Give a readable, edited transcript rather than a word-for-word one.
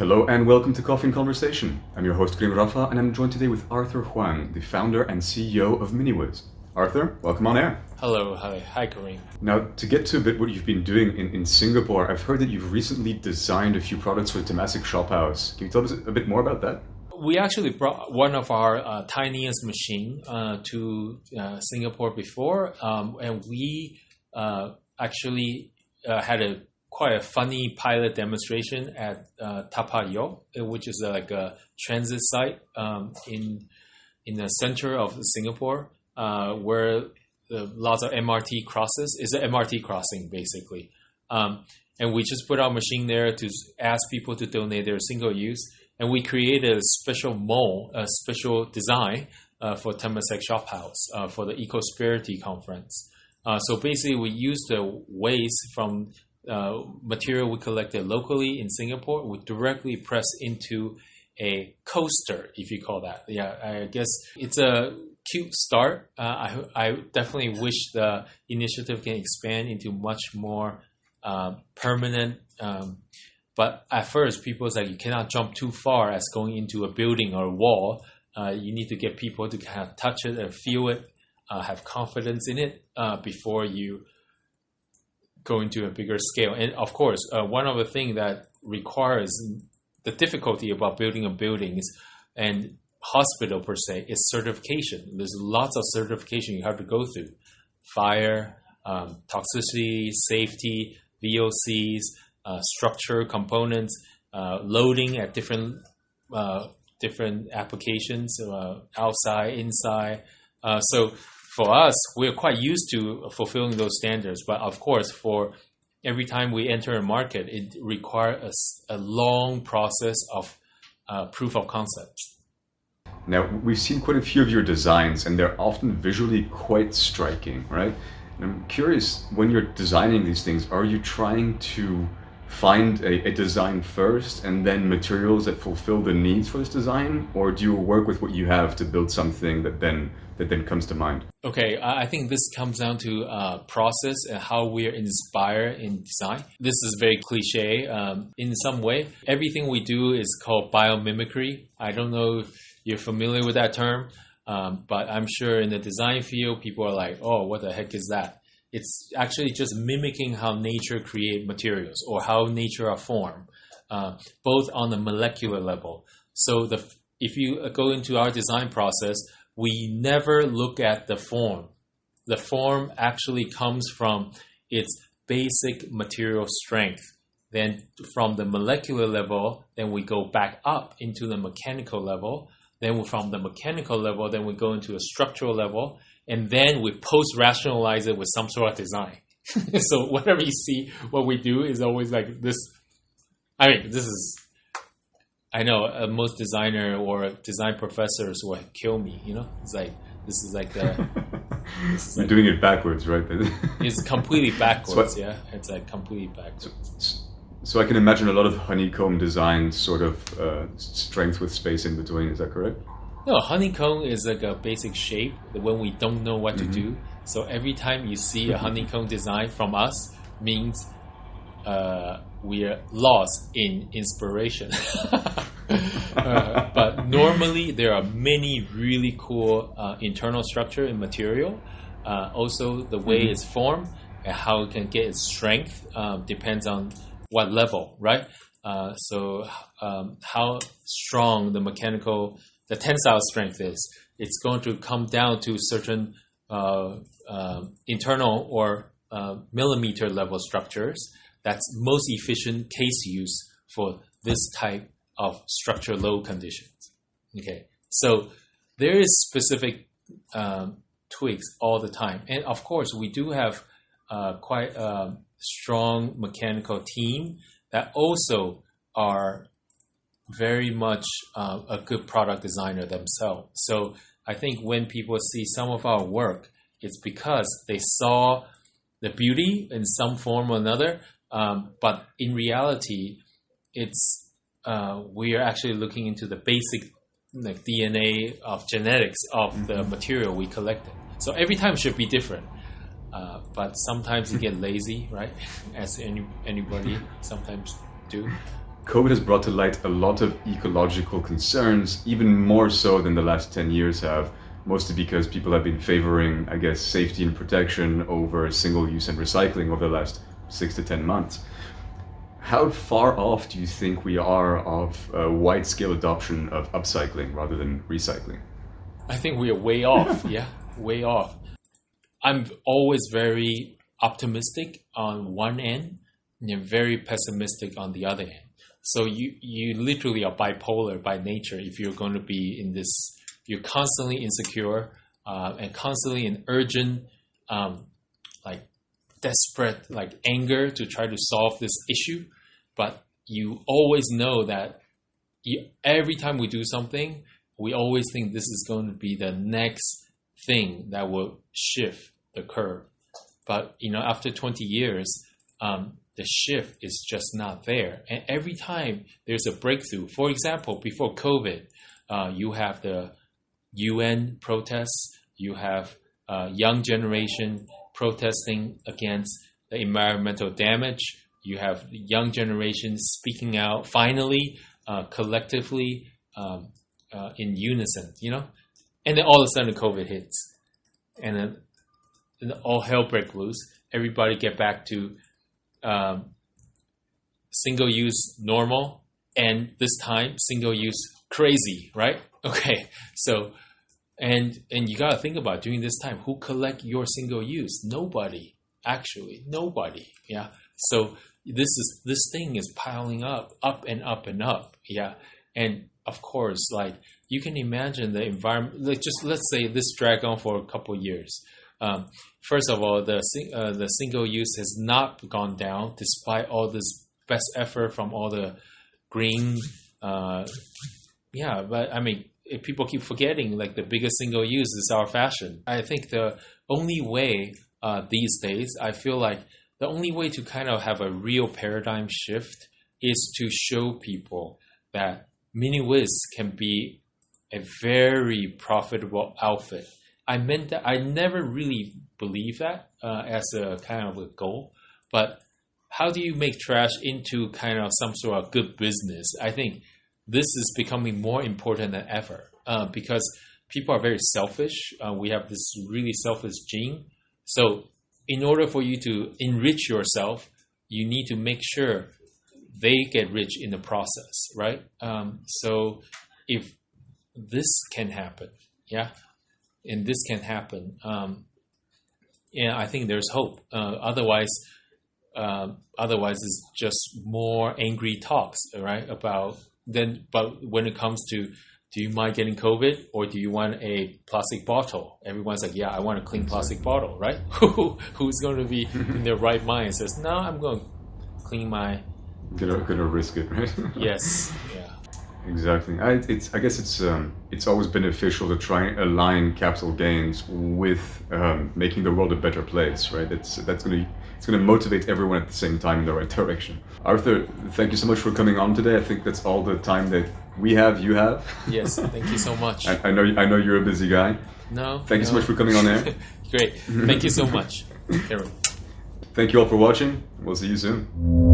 Hello and welcome to Coffee and Conversation. I'm your host, Karim Rafa, and I'm joined today with Arthur Huang, the founder and CEO of Miniwiz. Arthur, welcome on air. Hello, hi Karim. Now, to get to a bit what you've been doing in Singapore, I've heard that you've recently designed a few products for Temasek Shop House. Can you tell us a bit more about that? We actually brought one of our tiniest machine to Singapore before, and we actually had quite a funny pilot demonstration at Tapayo, which is like a transit site in the center of Singapore, where lots of MRT crosses. It's an MRT crossing basically, and we just put our machine there to ask people to donate their single use, and we created a special mold, a special design for Temasek Shop House for the Eco-Spirity Conference. So basically, we used the waste from material we collected locally in Singapore. We directly press into a coaster, if you call that. Yeah, I guess it's a cute start. I definitely wish the initiative can expand into much more permanent. But at first, people say you cannot jump too far as going into a building or a wall. You need to get people to kind of touch it and feel it, have confidence in it before you go into a bigger scale. And of course, one of the things that requires the difficulty about building a building and hospital per se is certification. There's lots of certification you have to go through: fire, toxicity, safety, VOCs, structure components, loading at different applications, outside, inside. So for us, we're quite used to fulfilling those standards. But of course, for every time we enter a market, it requires a long process of proof of concept. Now, we've seen quite a few of your designs, and they're often visually quite striking, right? And I'm curious, when you're designing these things, are you trying to find a design first and then materials that fulfill the needs for this design, or do you work with what you have to build something that then comes to mind? Okay, I think this comes down to process and how we are inspired in design. This is very cliche in some way. Everything we do is called biomimicry. I don't know if you're familiar with that term, but I'm sure in the design field, people are like, oh, what the heck is that? It's actually just mimicking how nature creates materials or how nature are formed, both on the molecular level. So if you go into our design process, we never look at the form. The form actually comes from its basic material strength. Then from the molecular level, then we go back up into the mechanical level. Then from the mechanical level, then we go into a structural level. And then we post-rationalize it with some sort of design. So whatever you see, what we do is always like this. I mean, I know most designer or design professors will kill me, you know? It's like, this is like the... You're doing it backwards, right? It's completely backwards, yeah? It's like completely backwards. So I can imagine a lot of honeycomb design sort of strength with space in between, is that correct? No, honeycomb is like a basic shape when we don't know what to do. So every time you see a honeycomb design from us means we are lost in inspiration. But normally there are many really cool internal structure and material. Also the way it's formed and how it can get its strength depends on what level, right? So how strong the tensile strength is. It's going to come down to certain internal or millimeter level structures. That's most efficient case use for this type of structure load conditions. Okay, so there is specific tweaks all the time. And of course, we do have quite a strong mechanical team that also are very much a good product designer themselves. So I think when people see some of our work, it's because they saw the beauty in some form or another. But in reality, it's we are actually looking into the basic DNA of genetics of the material we collected. So every time should be different. But sometimes you get lazy, right? As anybody sometimes do. COVID has brought to light a lot of ecological concerns, even more so than the last 10 years have, mostly because people have been favoring, I guess, safety and protection over single-use and recycling over the last 6 to 10 months. How far off do you think we are of a wide-scale adoption of upcycling rather than recycling? I think we are way off. Yeah, way off. I'm always very optimistic on one end and very pessimistic on the other end. So you literally are bipolar by nature if you're going to be in this, you're constantly insecure and constantly in urgent, like desperate, like anger to try to solve this issue. But you always know that every time we do something, we always think this is going to be the next thing that will shift the curve. But, after 20 years, the shift is just not there. And every time there's a breakthrough, for example, before COVID, you have the UN protests, you have young generation protesting against the environmental damage, you have the young generation speaking out finally, collectively, in unison, and then all of a sudden COVID hits, and then all hell breaks loose. Everybody get back to single-use normal, and this time single-use crazy, right? Okay, so and you gotta think about during this time, who collect your single-use? Nobody, actually, nobody. Yeah, so this thing is piling up and up and up. Yeah, and of course, like you can imagine the environment. Let's say this drag on for a couple years. First of all, the single use has not gone down despite all this best effort from all the green. But I mean, if people keep forgetting, like the biggest single use is our fashion. I think the only way these days, I feel like the only way to kind of have a real paradigm shift is to show people that Miniwiz can be a very profitable outfit. I meant that I never really believed that as a kind of a goal, but how do you make trash into kind of some sort of good business? I think this is becoming more important than ever because people are very selfish. We have this really selfish gene. So in order for you to enrich yourself, you need to make sure they get rich in the process, right? So if this can happen, and this can happen, I think there's hope. Otherwise it's just more angry talks, right? But when it comes to, do you mind getting COVID or do you want a plastic bottle? Everyone's like, yeah, I want a clean plastic bottle, right? Who's going to be in their right mind and says, no, I'm going to clean my... Gonna risk it, right? Yes, yeah. Exactly. I guess it's always beneficial to try and align capital gains with making the world a better place, right? It's gonna motivate everyone at the same time in the right direction. Arthur, thank you so much for coming on today. I think that's all the time that you have. Yes, thank you so much. I know you're a busy guy. No. Thank you so much for coming on air. Great. Thank you so much. Thank you all for watching. We'll see you soon.